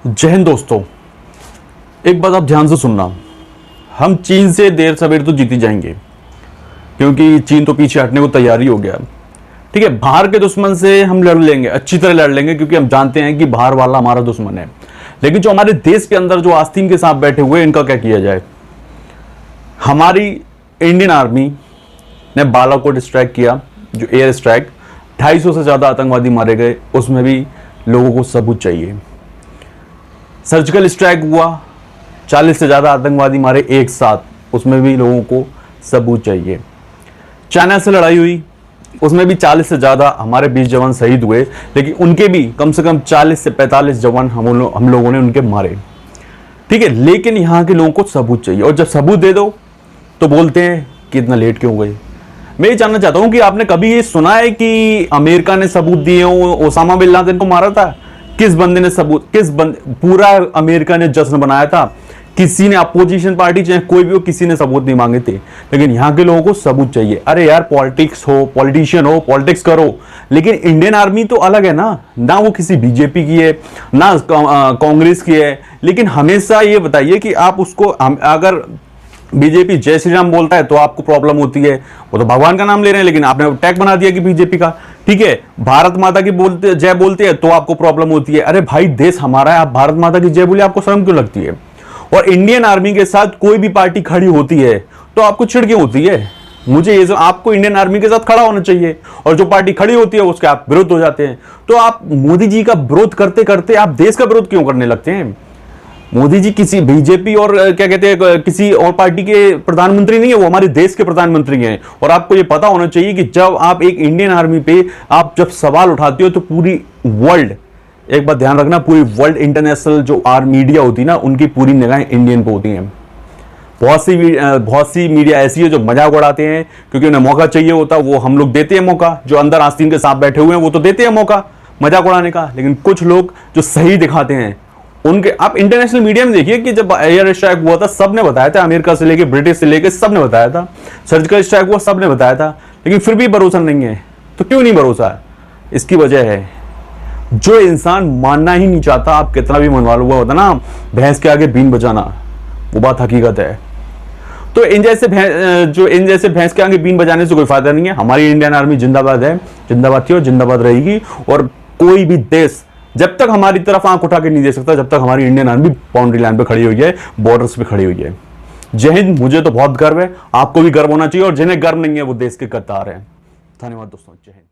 जय हिंद दोस्तों, एक बात आप ध्यान से सुनना। हम चीन से देर सवेर तो जीती जाएंगे, क्योंकि चीन तो पीछे हटने को तैयार ही हो गया। ठीक है, बाहर के दुश्मन से हम लड़ लेंगे, अच्छी तरह लड़ लेंगे, क्योंकि हम जानते हैं कि बाहर वाला हमारा दुश्मन है। लेकिन जो हमारे देश के अंदर जो आस्तीन के साथ बैठे हुए, इनका क्या किया जाए। हमारी इंडियन आर्मी ने बालाकोट स्ट्राइक किया, जो एयर स्ट्राइक, 250 से ज्यादा आतंकवादी मारे गए, उसमें भी लोगों को सबूत चाहिए। सर्जिकल स्ट्राइक हुआ, 40 से ज्यादा आतंकवादी मारे एक साथ, उसमें भी लोगों को सबूत चाहिए। चाइना से लड़ाई हुई, उसमें भी 40 से ज्यादा हमारे 20 जवान शहीद हुए, लेकिन उनके भी कम से कम 40 से 45 जवान हम लोगों ने उनके मारे। ठीक है, लेकिन यहाँ के लोगों को सबूत चाहिए, और जब सबूत दे दो तो बोलते हैं कि इतना लेट क्यों हुए। मैं ये जानना चाहता हूं कि आपने कभी ये सुना है कि अमेरिका ने सबूत दिए हो, ओसामा बिन लादेन को मारा था? किस बंदे ने सबूत, पूरा अमेरिका ने जश्न बनाया था, किसी ने, अपोजिशन पार्टी चाहे कोई भी हो, किसी ने सबूत नहीं मांगे थे। लेकिन यहाँ के लोगों को सबूत चाहिए। अरे यार, पॉलिटिक्स हो, पॉलिटिशियन हो, पॉलिटिक्स करो, लेकिन इंडियन आर्मी तो अलग है ना वो किसी बीजेपी की है, ना कांग्रेस की है। लेकिन हमेशा ये बताइए कि आप उसको, अगर बीजेपी जय श्री राम बोलता है तो आपको प्रॉब्लम होती है, वो तो भगवान का नाम ले रहे हैं, लेकिन आपने टैग बना दिया कि बीजेपी का। ठीक है, भारत माता की बोलते, जय बोलते हैं तो आपको प्रॉब्लम होती है। अरे भाई, देश हमारा है, आप भारत माता की जय बोले, आपको शर्म क्यों लगती है? और इंडियन आर्मी के साथ कोई भी पार्टी खड़ी होती है तो आपको चिढ़ क्यों होती है? मुझे ये, आपको इंडियन आर्मी के साथ खड़ा होना चाहिए, और जो पार्टी खड़ी होती है उसके आप विरोध हो जाते हैं। तो आप मोदी जी का विरोध करते करते आप देश का विरोध क्यों करने लगते हैं? मोदी जी किसी बीजेपी और क्या कहते हैं, किसी और पार्टी के प्रधानमंत्री नहीं है, वो हमारे देश के प्रधानमंत्री हैं। और आपको ये पता होना चाहिए कि जब आप एक इंडियन आर्मी पे आप जब सवाल उठाते हो तो पूरी वर्ल्ड, एक बात ध्यान रखना, पूरी वर्ल्ड, इंटरनेशनल जो मीडिया होती है ना, उनकी पूरी निगाहें इंडियन पे होती हैं। बहुत सी मीडिया ऐसी है जो मजाक उड़ाते हैं, क्योंकि उन्हें मौका चाहिए होता, वो हम लोग देते हैं मौका। जो अंदर आस्तीन के साथ बैठे हुए हैं वो तो देते हैं मौका मजाक उड़ाने का, लेकिन कुछ लोग जो सही दिखाते हैं उनके, आप इंटरनेशनल मीडिया में देखिए कि जब एयर स्ट्राइक हुआ था सबने बताया था, अमेरिका से लेके ब्रिटिश से लेके सबने बताया था, सर्जिकल स्ट्राइक हुआ सबने बताया था, लेकिन फिर भी भरोसा नहीं है। तो क्यों नहीं भरोसा? इसकी वजह है, जो इंसान मानना ही नहीं चाहता, आप कितना भी मनवा लो, हुआ होता ना भैंस के आगे बीन बजाना, वो बात हकीकत है। तो इन जैसे भैंस के आगे बीन बजाने से कोई फायदा नहीं है। हमारी इंडियन आर्मी जिंदाबाद है, जिंदाबाद थी और जिंदाबाद रहेगी। और कोई भी देश जब तक हमारी तरफ आंख उठा के नहीं दे सकता, जब तक हमारी इंडियन आर्मी बाउंड्री लाइन पे खड़ी हुई है, बॉर्डर्स पे खड़ी हुई है। जय हिंद। मुझे तो बहुत गर्व है, आपको भी गर्व होना चाहिए, और जिन्हें गर्व नहीं है वो देश के गद्दार हैं। धन्यवाद दोस्तों, जय हिंद।